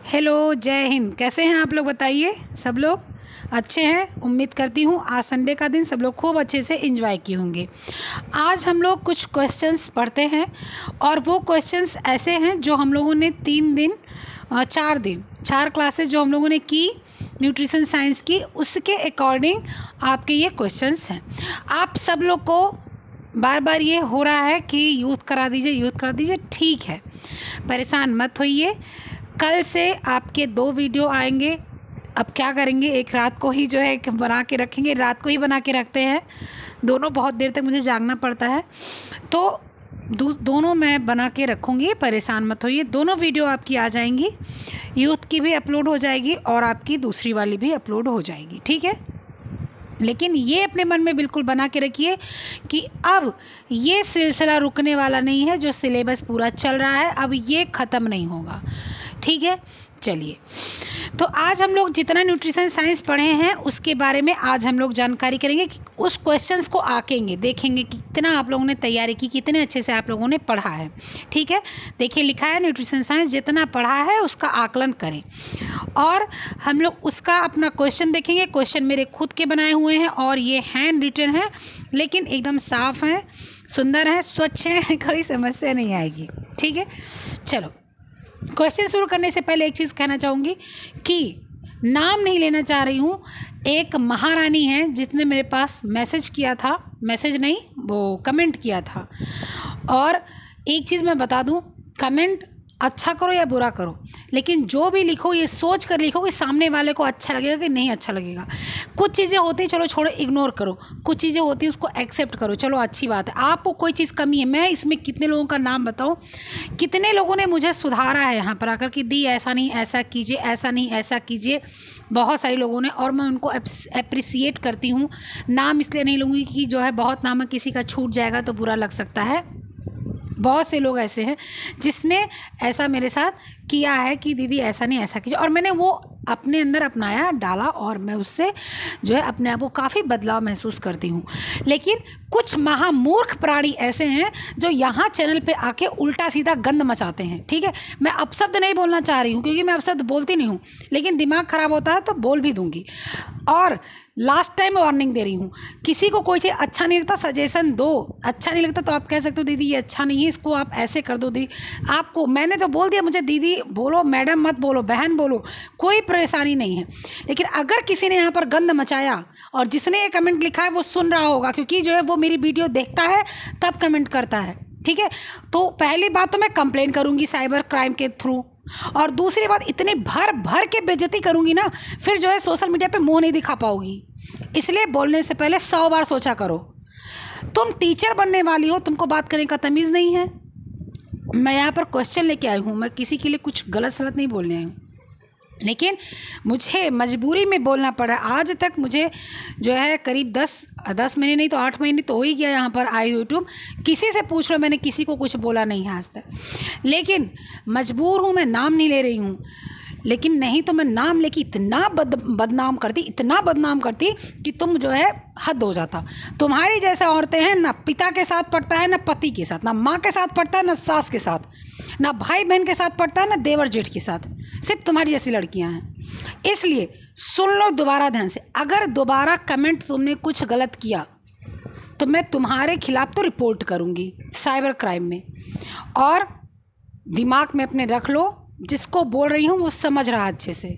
Hello, जय हिंद। कैसे हैं आप लोग? बताइए। सब लोग अच्छे हैं? उम्मीद करती हूँ आज संडे का दिन सब लोग खूब अच्छे से एंजॉय किए होंगे। आज हम लोग कुछ क्वेश्चंस पढ़ते हैं और वो क्वेश्चंस ऐसे हैं जो हम लोगों ने 4 क्लासेस जो हम लोगों ने की न्यूट्रिशन साइंस की, उसके अकॉर्डिंग आपके ये क्वेश्चंस हैं। आप सब लोग को बार बार ये हो रहा है कि यूथ करा दीजिए। ठीक है, परेशान मत होइए। कल से आपके 2 वीडियो आएंगे। अब क्या करेंगे, एक रात को ही जो है बना के रखेंगे, रात को ही बना के रखते हैं। दोनों बहुत देर तक मुझे जागना पड़ता है, तो दोनों मैं बना के रखूँगी। परेशान मत होइए, दोनों वीडियो आपकी आ जाएंगी। यूथ की भी अपलोड हो जाएगी और आपकी दूसरी वाली भी अपलोड हो जाएगी, ठीक है। लेकिन ये अपने मन में बिल्कुल बना के रखिए कि अब ये सिलसिला रुकने वाला नहीं है। जो सिलेबस पूरा चल रहा है अब ये ख़त्म नहीं होगा, ठीक है। चलिए, तो आज हम लोग जितना न्यूट्रिशन साइंस पढ़े हैं उसके बारे में आज हम लोग जानकारी करेंगे कि उस क्वेश्चंस को आकेंगे, देखेंगे कि कितना आप लोगों ने तैयारी की, कितने अच्छे से आप लोगों ने पढ़ा है, ठीक है। देखिए, लिखा है न्यूट्रिशन साइंस जितना पढ़ा है उसका आकलन करें और हम लोग उसका अपना क्वेश्चन देखेंगे। क्वेश्चन मेरे खुद के बनाए हुए हैं और ये हैंड रिटन है, लेकिन एकदम साफ़ है, सुंदर है, स्वच्छ है, कोई समस्या नहीं आएगी, ठीक है। चलो, क्वेश्चन शुरू करने से पहले एक चीज़ कहना चाहूँगी कि नाम नहीं लेना चाह रही हूँ। एक महारानी है जिसने मेरे पास मैसेज किया था, मैसेज नहीं वो कमेंट किया था। और एक चीज़ मैं बता दूँ, कमेंट अच्छा करो या बुरा करो, लेकिन जो भी लिखो ये सोच कर लिखो कि सामने वाले को अच्छा लगेगा कि नहीं अच्छा लगेगा। कुछ चीज़ें होती हैं, चलो छोड़ो, इग्नोर करो। कुछ चीज़ें होती हैं उसको एक्सेप्ट करो, चलो अच्छी बात है। आपको कोई चीज़ कमी है, मैं इसमें कितने लोगों का नाम बताऊं, कितने लोगों ने मुझे सुधारा है यहाँ पर आकर कि दी ऐसा नहीं ऐसा कीजिए, ऐसा नहीं ऐसा कीजिए। बहुत सारे लोगों ने, और मैं उनको अप्रिसिएट करती हूँ। नाम इसलिए नहीं लूँगी कि जो है बहुत नाम किसी का छूट जाएगा तो बुरा लग सकता है। बहुत से लोग ऐसे हैं जिसने ऐसा मेरे साथ किया है कि दीदी ऐसा नहीं ऐसा कीजिए, और मैंने वो अपने अंदर अपनाया, डाला, और मैं उससे जो है अपने आप को काफ़ी बदलाव महसूस करती हूँ। लेकिन कुछ महामूर्ख प्राणी ऐसे हैं जो यहाँ चैनल पे आके उल्टा सीधा गंद मचाते हैं, ठीक है। मैं अपशब्द नहीं बोलना चाह रही हूँ क्योंकि मैं अपशब्द बोलती नहीं हूँ, लेकिन दिमाग ख़राब होता है तो बोल भी दूँगी। और लास्ट टाइम वार्निंग दे रही हूँ, किसी को कोई चीज़ अच्छा नहीं लगता सजेशन दो। अच्छा नहीं लगता तो आप कह सकते हो दीदी ये अच्छा नहीं है, इसको आप ऐसे कर दो। दी आपको मैंने तो बोल दिया, मुझे दीदी बोलो, मैडम मत बोलो, बहन बोलो, कोई परेशानी नहीं है। लेकिन अगर किसी ने यहाँ पर गंद मचाया और जिसने ये कमेंट लिखा है वो सुन रहा होगा, क्योंकि जो है वो मेरी वीडियो देखता है तब कमेंट करता है, ठीक है। तो पहली बात तो मैं कंप्लेन करूँगी साइबर क्राइम के थ्रू, और दूसरी बात इतनी भर भर के बेइज्जती करूँगी ना, फिर जो है सोशल मीडिया पे मुंह नहीं दिखा पाओगी। इसलिए बोलने से पहले 100 बार सोचा करो। तुम टीचर बनने वाली हो, तुमको बात करने का तमीज़ नहीं है। मैं यहाँ पर क्वेश्चन लेके आई हूँ, मैं किसी के लिए कुछ गलत सलत नहीं बोलने आई हूँ, लेकिन मुझे मजबूरी में बोलना पड़ा। आज तक मुझे जो है करीब 10 महीने नहीं तो 8 महीने तो हो ही गया यहाँ पर आए यूट्यूब। किसी से पूछ लो, मैंने किसी को कुछ बोला नहीं है आज तक, लेकिन मजबूर हूँ। मैं नाम नहीं ले रही हूँ, लेकिन नहीं तो मैं नाम लेके इतना बदनाम करती कि तुम जो है हद हो जाता। तुम्हारी जैसे औरतें हैं, ना पिता के साथ पढ़ता है, ना पति के साथ, ना माँ के साथ पढ़ता है, ना सास के साथ, ना भाई बहन के साथ पढ़ता है, ना देवर जेठ के साथ। सिर्फ तुम्हारी जैसी लड़कियां हैं। इसलिए सुन लो दोबारा ध्यान से, अगर दोबारा कमेंट तुमने कुछ गलत किया तो मैं तुम्हारे खिलाफ तो रिपोर्ट करूंगी साइबर क्राइम में। और दिमाग में अपने रख लो, जिसको बोल रही हूँ वो समझ रहा अच्छे से।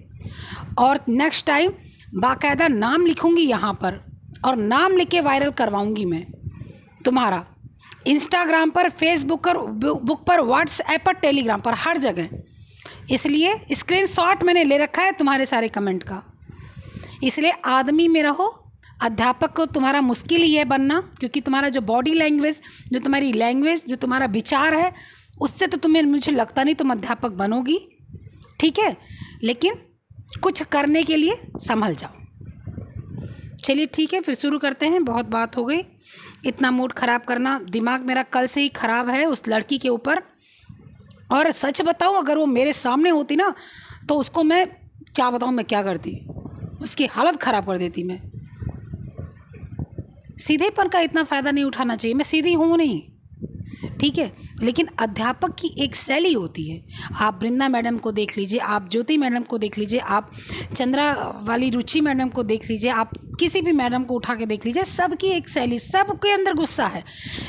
और नेक्स्ट टाइम बाकायदा नाम लिखूंगी यहाँ पर, और नाम लिख के वायरल करवाऊंगी मैं तुम्हारा, इंस्टाग्राम पर, फेसबुक पर, व्हाट्सएप पर, टेलीग्राम पर, हर जगह। इसलिए स्क्रीनशॉट मैंने ले रखा है तुम्हारे सारे कमेंट का। इसलिए आदमी में रहो। अध्यापक को तुम्हारा मुश्किल ही है बनना, क्योंकि तुम्हारा जो बॉडी लैंग्वेज, जो तुम्हारी लैंग्वेज, जो तुम्हारा विचार है, उससे तो तुम्हें, मुझे लगता नहीं तुम अध्यापक बनोगी, ठीक है। लेकिन कुछ करने के लिए संभल जाओ। चलिए ठीक है, फिर शुरू करते हैं। बहुत बात हो गई, इतना मूड ख़राब करना, दिमाग मेरा कल से ही ख़राब है उस लड़की के ऊपर। और सच बताऊं, अगर वो मेरे सामने होती ना तो उसको मैं क्या बताऊं, मैं क्या करती, उसकी हालत ख़राब कर देती मैं। सीधेपन का इतना फ़ायदा नहीं उठाना चाहिए, मैं सीधी हूँ नहीं, ठीक है। लेकिन अध्यापक की एक शैली होती है। आप वृंदा मैडम को देख लीजिए, आप ज्योति मैडम को देख लीजिए, आप चंद्रा वाली रुचि मैडम को देख लीजिए, आप किसी भी मैडम को उठा के देख लीजिए, सबकी एक शैली, सबके अंदर गुस्सा है,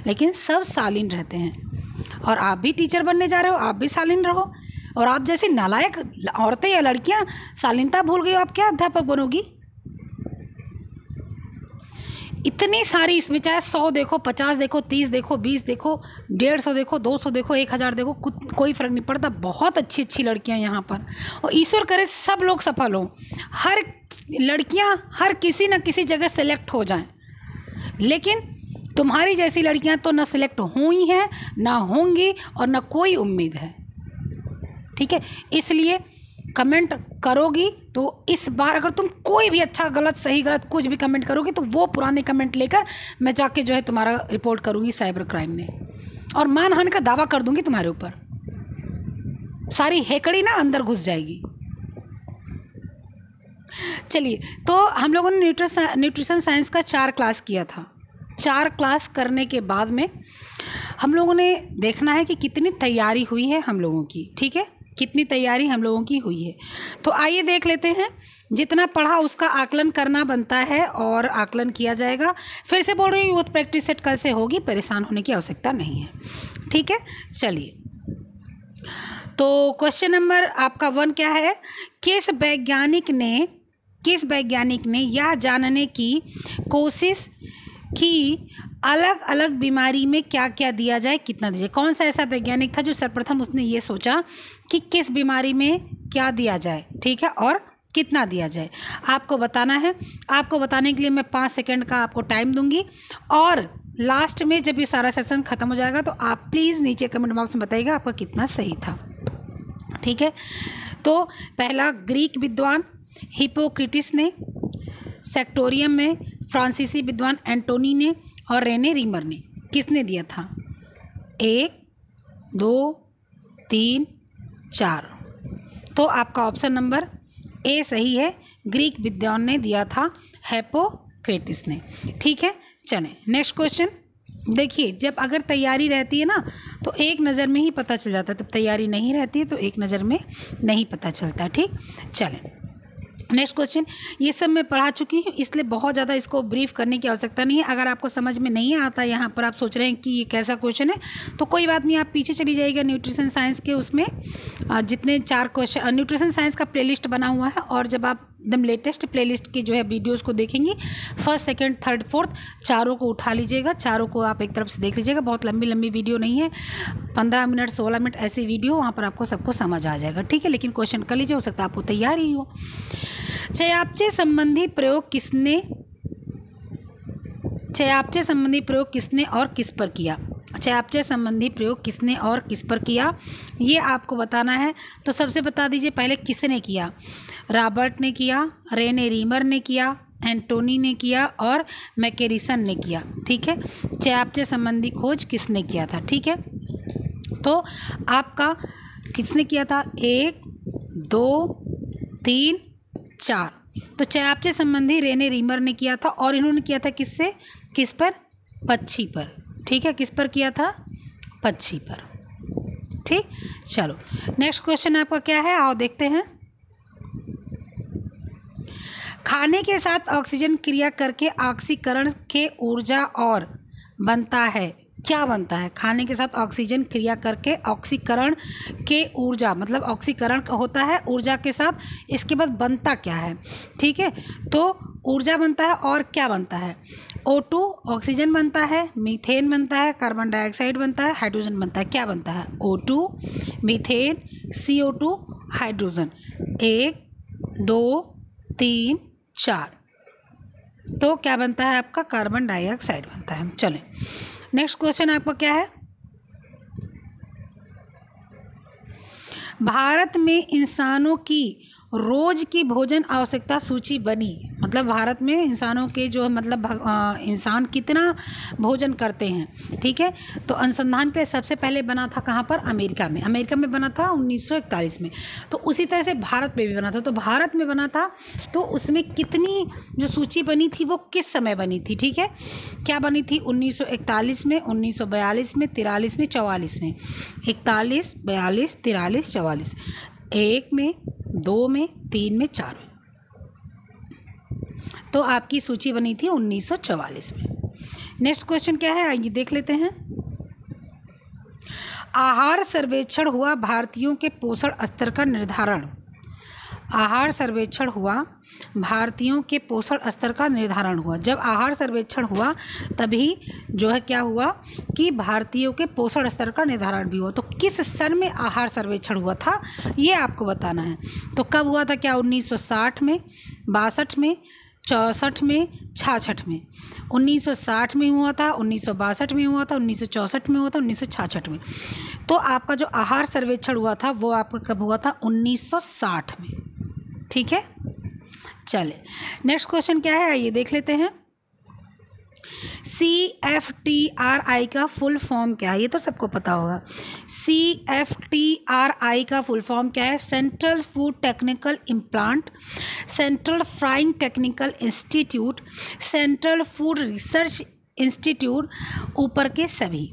लेकिन सब शालीन रहते हैं। और आप भी टीचर बनने जा रहे हो, आप भी शालीन रहो। और आप जैसी नालायक औरतें या लड़कियां शालीनता भूल गई हो, आप क्या अध्यापक बनोगी? इतनी सारी इसमें, चाहे 100 देखो, 50 देखो, 30 देखो, 20 देखो, 150 देखो, 200 देखो, 1000 देखो, कोई फ़र्क नहीं पड़ता। बहुत अच्छी अच्छी लड़कियां यहाँ पर, और ईश्वर करे सब लोग सफल हों, हर लड़कियां हर किसी न किसी जगह सेलेक्ट हो जाएं। लेकिन तुम्हारी जैसी लड़कियां तो ना सेलेक्ट हुई हैं, ना होंगी, और ना कोई उम्मीद है। ठीक है, इसलिए कमेंट करोगी तो इस बार अगर तुम कोई भी अच्छा गलत सही गलत कुछ भी कमेंट करोगी तो वो पुराने कमेंट लेकर मैं जाके जो है तुम्हारा रिपोर्ट करूँगी साइबर क्राइम में, और मानहानि का दावा कर दूंगी तुम्हारे ऊपर। सारी हेकड़ी ना अंदर घुस जाएगी। चलिए, तो हम लोगों ने न्यूट्रिशन साइंस का 4 क्लास किया था। 4 क्लास करने के बाद में हम लोगों ने देखना है कि कितनी तैयारी हुई है हम लोगों की। ठीक है, कितनी तैयारी हम लोगों की हुई है। तो आइए देख लेते हैं। जितना पढ़ा उसका आकलन करना बनता है और आकलन किया जाएगा। फिर से बोल रही हूँ, यूथ प्रैक्टिस सेट कल से होगी, परेशान होने की आवश्यकता नहीं है। ठीक है, चलिए, तो क्वेश्चन नंबर आपका 1 क्या है? किस वैज्ञानिक ने यह जानने की कोशिश कि अलग अलग बीमारी में क्या क्या दिया जाए, कितना दीजिए? कौन सा ऐसा वैज्ञानिक था जो सर्वप्रथम उसने ये सोचा कि किस बीमारी में क्या दिया जाए, ठीक है, और कितना दिया जाए? आपको बताना है। आपको बताने के लिए मैं 5 सेकंड का आपको टाइम दूंगी, और लास्ट में जब ये सारा सेशन ख़त्म हो जाएगा तो आप प्लीज़ नीचे कमेंट बॉक्स में बताइएगा आपका कितना सही था। ठीक है, तो पहला ग्रीक विद्वान हिप्पोक्रेटिस ने, सेक्टोरियम में फ्रांसीसी विद्वान एंटोनी ने, और रेने रीमर ने। किसने दिया था? 1 2 3 4। तो आपका ऑप्शन नंबर ए सही है, ग्रीक विद्वान ने दिया था, हिप्पोक्रेटिस ने। ठीक है, चलें नेक्स्ट क्वेश्चन। देखिए, जब अगर तैयारी रहती है ना तो एक नज़र में ही पता चल जाता है, तब तैयारी नहीं रहती है तो एक नज़र में नहीं पता चलता। ठीक, चलें नेक्स्ट क्वेश्चन। ये सब मैं पढ़ा चुकी हूँ, इसलिए बहुत ज़्यादा इसको ब्रीफ करने की आवश्यकता नहीं है। अगर आपको समझ में नहीं आता, यहाँ पर आप सोच रहे हैं कि ये कैसा क्वेश्चन है, तो कोई बात नहीं, आप पीछे चली जाइएगा न्यूट्रिशन साइंस के, उसमें जितने 4 क्वेश्चन न्यूट्रिशन साइंस का प्लेलिस्ट बना हुआ है, और जब आप एकदम लेटेस्ट प्लेलिस्ट की जो है वीडियोज़ को देखेंगी, 1st, 2nd, 3rd, 4th चारों को उठा लीजिएगा, चारों को आप एक तरफ से देख लीजिएगा। बहुत लंबी लंबी वीडियो नहीं है, 15 मिनट 16 मिनट ऐसी वीडियो, वहाँ पर आपको सबको समझ आ जाएगा। ठीक है, लेकिन क्वेश्चन कर लीजिए, हो सकता है आपको तैयार ही हो। चयापचय संबंधी प्रयोग किसने और किस पर किया? चयापचय संबंधी प्रयोग किसने और किस पर किया, ये आपको बताना है। तो सबसे बता दीजिए पहले किसने किया? रॉबर्ट ने किया, रेने रीमर ने किया, एंटोनी ने किया, और मैकेरिसन ने किया। ठीक है, चयापचय संबंधी खोज किसने किया था? ठीक है, तो आपका किसने किया था? 1 2 3 4। तो चयापचय संबंधी रेने रीमर ने किया था, और इन्होंने किया था किससे? किस पर? पक्षी पर। ठीक है, किस पर किया था? पक्षी पर। ठीक, चलो नेक्स्ट क्वेश्चन आपका क्या है, आओ देखते हैं। खाने के साथ ऑक्सीजन क्रिया करके ऑक्सीकरण के ऊर्जा और बनता है, क्या बनता है? खाने के साथ ऑक्सीजन क्रिया करके ऑक्सीकरण के ऊर्जा, मतलब ऑक्सीकरण होता है ऊर्जा के साथ, इसके बाद बनता क्या है? ठीक है, तो ऊर्जा बनता है और क्या बनता है? O2 ऑक्सीजन बनता है, मीथेन बनता है, कार्बन डाइऑक्साइड बनता है, हाइड्रोजन बनता है। क्या बनता है? O2, methane, CO2, hydrogen. 1 2 3 4। तो क्या बनता है आपका? कार्बन डाइऑक्साइड बनता है। चलें नेक्स्ट क्वेश्चन आपका क्या है? भारत में इंसानों की रोज की भोजन आवश्यकता सूची बनी, मतलब मतलब भारत में इंसानों के जो मतलब इंसान कितना भोजन करते हैं, ठीक है। तो अनुसंधान के लिए सबसे पहले बना था कहाँ पर? अमेरिका में बना था 1941 में। तो उसी तरह से भारत में भी बना था। तो भारत में बना था तो उसमें कितनी जो सूची बनी थी वो किस समय बनी थी, ठीक है। क्या बनी थी? 1941 में, 1942 में, 43 में, 44 में। 41, 42, 43, 44, 1 में, 2 में, 3 में, 4 में। तो आपकी सूची बनी थी 1944 में। नेक्स्ट क्वेश्चन क्या है, आइए देख लेते हैं। आहार सर्वेक्षण हुआ, भारतीयों के पोषण स्तर का निर्धारण। आहार सर्वेक्षण हुआ, भारतीयों के पोषण स्तर का निर्धारण हुआ। जब आहार सर्वेक्षण हुआ तभी जो है क्या हुआ कि भारतीयों के पोषण स्तर का निर्धारण भी हुआ। तो किस सन में आहार सर्वेक्षण हुआ था ये आपको बताना है। तो कब हुआ था? क्या 1960 में, 62 में, 64 में, 66 में? 1960 में हुआ था, 1962 में हुआ था, 1964 में हुआ था, 1966 में। तो आपका जो आहार सर्वेक्षण हुआ था वो आपका कब हुआ था? 1960 में, ठीक है। चले नेक्स्ट क्वेश्चन क्या है, आइए देख लेते हैं। CFTRI का फुल फॉर्म क्या है? ये तो सबको पता होगा। CFTRI का फुल फॉर्म क्या है? Central food technical implant, central frying technical institute, central food research institute, ऊपर के सभी।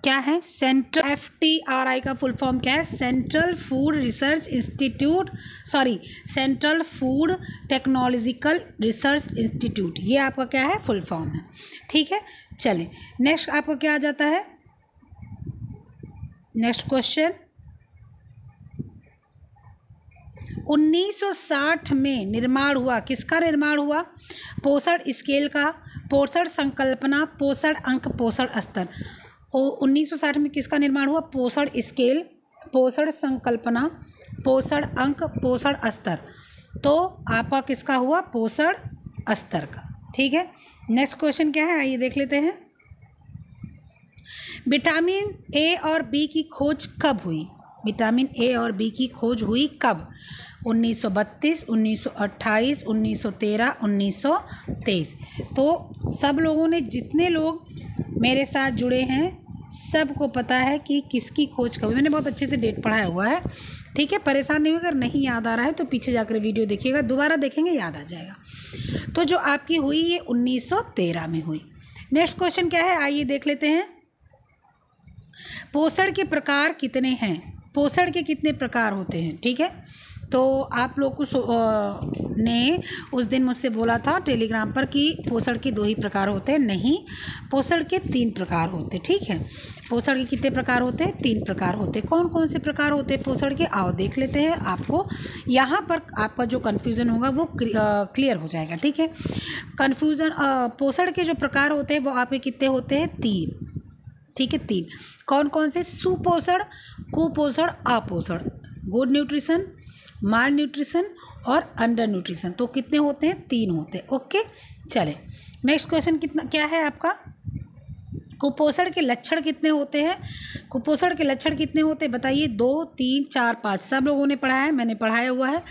क्या है? सेंट्रल FTRI का फुल फॉर्म क्या है? Central food research institute, central food technological research institute. ये आपका क्या है? फुल फॉर्म है, ठीक है। चले नेक्स्ट आपका क्या आ जाता है? नेक्स्ट क्वेश्चन, 1960 में निर्माण हुआ, किसका निर्माण हुआ? पोषण स्केल का, पोषण संकल्पना, पोषण अंक, पोषण स्तर। 1960 में किसका निर्माण हुआ? पोषण स्केल, पोषण संकल्पना, पोषण अंक, पोषण स्तर। तो आपका किसका हुआ? पोषण स्तर का, ठीक है। नेक्स्ट क्वेश्चन क्या है, आइए देख लेते हैं। विटामिन ए और बी की खोज कब हुई? विटामिन ए और बी की खोज हुई कब? 1932, 1928, 1913, 1923। तो सब लोगों ने, जितने लोग मेरे साथ जुड़े हैं सबको पता है कि किसकी खोज कब। मैंने बहुत अच्छे से डेट पढ़ाया हुआ है, ठीक है। परेशान नहीं, अगर नहीं याद आ रहा है तो पीछे जाकर वीडियो देखिएगा, दोबारा देखेंगे याद आ जाएगा। तो जो आपकी हुई ये 1913 में हुई। नेक्स्ट क्वेश्चन क्या है, आइए देख लेते हैं। पोषण के प्रकार कितने हैं? पोषण के कितने प्रकार होते हैं, ठीक है। तो आप लोग को ने उस दिन मुझसे बोला था टेलीग्राम पर कि पोषण के 2 ही प्रकार होते हैं। नहीं, पोषण के 3 प्रकार होते हैं, ठीक है। पोषण के कितने प्रकार होते हैं? 3 प्रकार होते हैं। कौन कौन से प्रकार होते हैं पोषण के? आओ देख लेते हैं। आपको यहाँ पर आपका जो कन्फ्यूज़न होगा वो क्लियर हो जाएगा, ठीक है। कन्फ्यूज़न, पोषण के जो प्रकार होते हैं वो आपके कितने होते हैं? 3, ठीक है। 3 कौन कौन से? सुपोषण, कुपोषण, अपोषण, गुड न्यूट्रिशन, माल न्यूट्रिशन और अंडर न्यूट्रिशन। तो कितने होते हैं? 3 होते हैं, ओके। चले नेक्स्ट क्वेश्चन क्या है आपका? कुपोषण के लक्षण कितने होते हैं? कुपोषण के लक्षण कितने होते हैं बताइए? 2, 3, 4, 5। सब लोगों ने पढ़ा है, मैंने पढ़ाया हुआ है।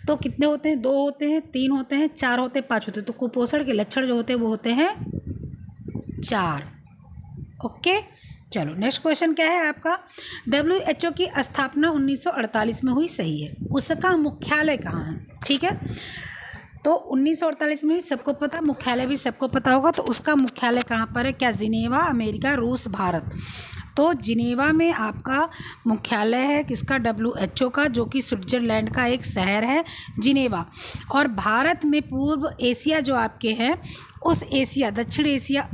तो कितने होते हैं? 2 होते हैं, 3 होते हैं, 4 होते हैं, 5 होते हैं। तो कुपोषण के लक्षण जो होते हैं वो होते हैं 4, ओके। चलो नेक्स्ट क्वेश्चन क्या है आपका? WHO की स्थापना 1948 में हुई, सही है। उसका मुख्यालय कहाँ है? ठीक है, तो 1948 में हुई, सबको पता, मुख्यालय भी सबको पता होगा। तो उसका मुख्यालय कहाँ पर है? क्या जिनेवा, अमेरिका, रूस, भारत? तो जिनेवा में आपका मुख्यालय है किसका? WHO का, जो कि स्विट्जरलैंड का एक शहर है जिनेवा। और भारत में पूर्व एशिया जो आपके हैं, उस एशिया, दक्षिण एशिया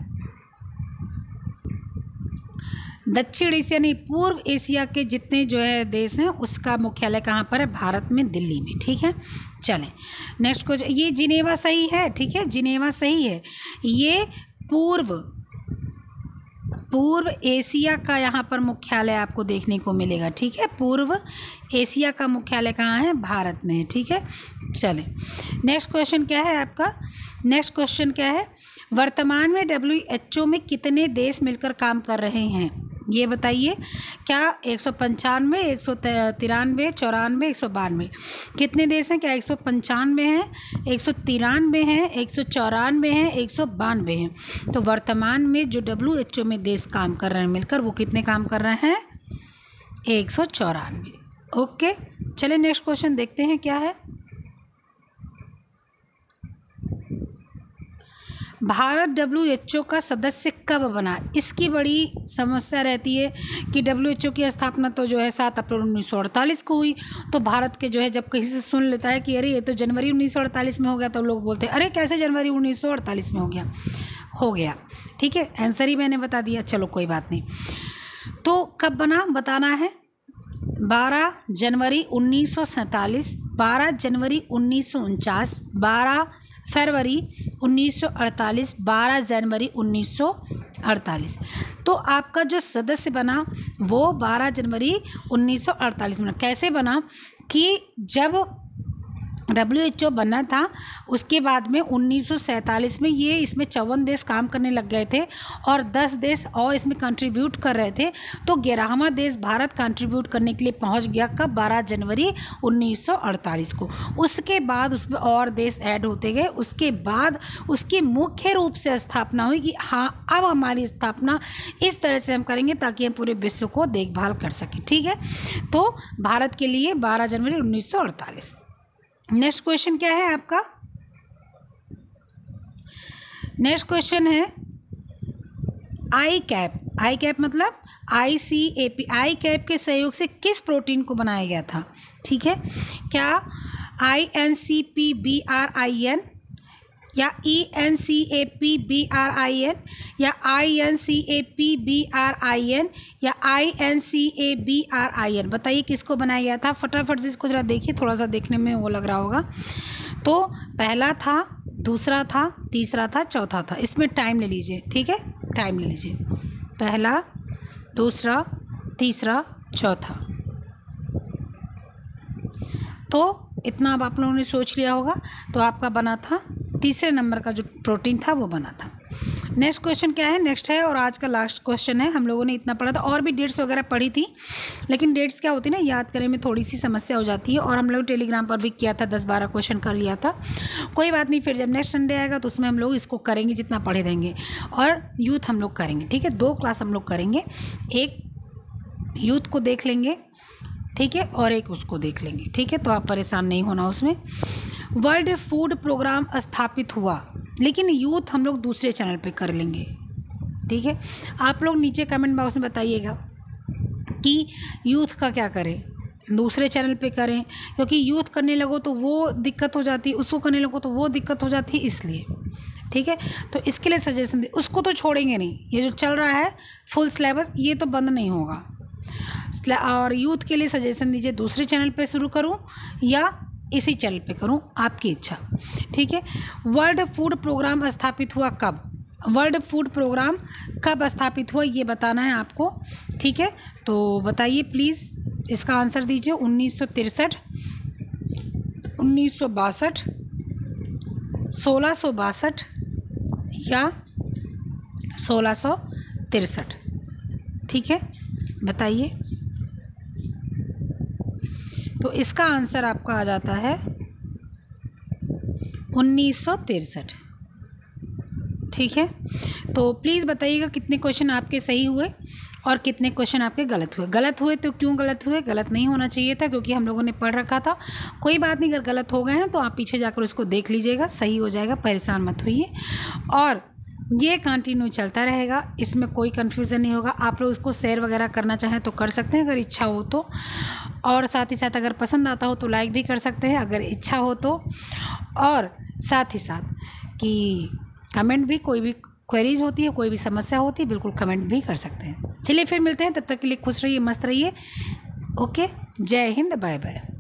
नहीं, पूर्व एशिया के जितने जो है देश हैं उसका मुख्यालय कहाँ पर है? भारत में, दिल्ली में, ठीक है। चलें नेक्स्ट क्वेश्चन, ये जिनेवा सही है, ठीक है, जिनेवा सही है। ये पूर्व एशिया का यहाँ पर मुख्यालय आपको देखने को मिलेगा, ठीक है। पूर्व एशिया का मुख्यालय कहाँ है? भारत में है, ठीक है। चलें नेक्स्ट क्वेश्चन क्या है आपका? नेक्स्ट क्वेश्चन क्या है? वर्तमान में WHO में कितने देश मिलकर काम कर रहे हैं? ये बताइए क्या 195, 193, 94, 192 कितने देश हैं? क्या 195 हैं, 193 हैं, 194 हैं, 192 हैं? तो वर्तमान में जो WHO में देश काम कर रहे हैं मिलकर, वो कितने काम कर रहे हैं? 194। ओके, चलिए नेक्स्ट क्वेश्चन देखते हैं क्या है। भारत WHO का सदस्य कब बना? इसकी बड़ी समस्या रहती है कि WHO की स्थापना तो जो है 7 अप्रैल 1948 को हुई। तो भारत के जो है जब किसी से सुन लेता है कि अरे ये तो जनवरी 1948 में हो गया, तो लोग बोलते हैं अरे कैसे जनवरी 1948 में हो गया। ठीक है, आंसर ही मैंने बता दिया। चलो कोई बात नहीं। तो कब बना बताना है। 12 जनवरी 1947, 12 जनवरी 1949, 12 फरवरी 1948, 12 जनवरी 1948। तो आपका जो सदस्य बना वो 12 जनवरी 1948 बना। कैसे बना कि जब WHO बना था उसके बाद में 1947 में ये इसमें 54 देश काम करने लग गए थे और 10 देश और इसमें कंट्रीब्यूट कर रहे थे। तो 11वां देश भारत कंट्रीब्यूट करने के लिए पहुंच गया कब? 12 जनवरी 1948 को। उसके बाद उसमें और देश ऐड होते गए। उसके बाद उसकी मुख्य रूप से स्थापना हुई कि हाँ अब हमारी स्थापना इस तरह से हम करेंगे ताकि हम पूरे विश्व को देखभाल कर सकें। ठीक है, तो भारत के लिए 12 जनवरी 1948। नेक्स्ट क्वेश्चन क्या है आपका? नेक्स्ट क्वेश्चन है आई कैप मतलब ICAP। आई कैप के सहयोग से किस प्रोटीन को बनाया गया था? ठीक है, क्या INCPBRIN या ENCAPBRIN या INCAPBRIN या INCABRIN? बताइए किसको बनाया गया था? फटाफट से इसको ज़रा देखिए, थोड़ा सा देखने में वो लग रहा होगा। तो पहला था, दूसरा था, तीसरा था, चौथा था। इसमें टाइम ले लीजिए। ठीक है, टाइम ले लीजिए। पहला, दूसरा, तीसरा, चौथा। तो इतना अब आप लोगों ने सोच लिया होगा। तो आपका बना था तीसरे नंबर का जो प्रोटीन था वो बना था। नेक्स्ट क्वेश्चन क्या है? नेक्स्ट है और आज का लास्ट क्वेश्चन है। हम लोगों ने इतना पढ़ा था, और भी डेट्स वगैरह पढ़ी थी, लेकिन डेट्स क्या होती है ना, याद करने में थोड़ी सी समस्या हो जाती है। और हम लोग टेलीग्राम पर भी किया था, 10-12 क्वेश्चन कर लिया था। कोई बात नहीं, फिर जब नेक्स्ट संडे आएगा तो उसमें हम लोग इसको करेंगे जितना पढ़े रहेंगे। और यूथ हम लोग करेंगे। ठीक है, 2 क्लास हम लोग करेंगे, एक यूथ को देख लेंगे, ठीक है, और एक उसको देख लेंगे। ठीक है, तो आप परेशान नहीं होना उसमें। वर्ल्ड फूड प्रोग्राम स्थापित हुआ, लेकिन यूथ हम लोग दूसरे चैनल पे कर लेंगे। ठीक है, आप लोग नीचे कमेंट बॉक्स में बताइएगा कि यूथ का क्या करें, दूसरे चैनल पे करें, क्योंकि यूथ करने लगो तो वो दिक्कत हो जाती है, उसको करने लगो तो वो दिक्कत हो जाती है, इसलिए। ठीक है, तो इसके लिए सजेशन दे। उसको तो छोड़ेंगे नहीं, ये जो चल रहा है फुल सिलेबस ये तो बंद नहीं होगा। और यूथ के लिए सजेशन दीजिए, दूसरे चैनल पे शुरू करूं या इसी चैनल पे करूं, आपकी इच्छा। ठीक है, वर्ल्ड फूड प्रोग्राम स्थापित हुआ कब? वर्ल्ड फूड प्रोग्राम कब स्थापित हुआ ये बताना है आपको। ठीक है, तो बताइए प्लीज़, इसका आंसर दीजिए। 1963, 1962, 1662 या 1663? ठीक है, बताइए। तो इसका आंसर आपका आ जाता है 1963। ठीक है, तो प्लीज़ बताइएगा कितने क्वेश्चन आपके सही हुए और कितने क्वेश्चन आपके गलत हुए। गलत हुए तो क्यों गलत हुए? गलत नहीं होना चाहिए था, क्योंकि हम लोगों ने पढ़ रखा था। कोई बात नहीं, अगर गलत हो गए हैं तो आप पीछे जाकर उसको देख लीजिएगा, सही हो जाएगा, परेशान मत होइए। और ये कंटिन्यू चलता रहेगा, इसमें कोई कन्फ्यूज़न नहीं होगा। आप लोग इसको शेयर वगैरह करना चाहें तो कर सकते हैं अगर इच्छा हो तो, और साथ ही साथ अगर पसंद आता हो तो लाइक भी कर सकते हैं अगर इच्छा हो तो, और साथ ही साथ कि कमेंट भी, कोई भी क्वेरीज होती है, कोई भी समस्या होती है, बिल्कुल कमेंट भी कर सकते हैं। चलिए फिर मिलते हैं, तब तक के लिए खुश रहिए, मस्त रहिए। ओके, जय हिंद, बाय बाय।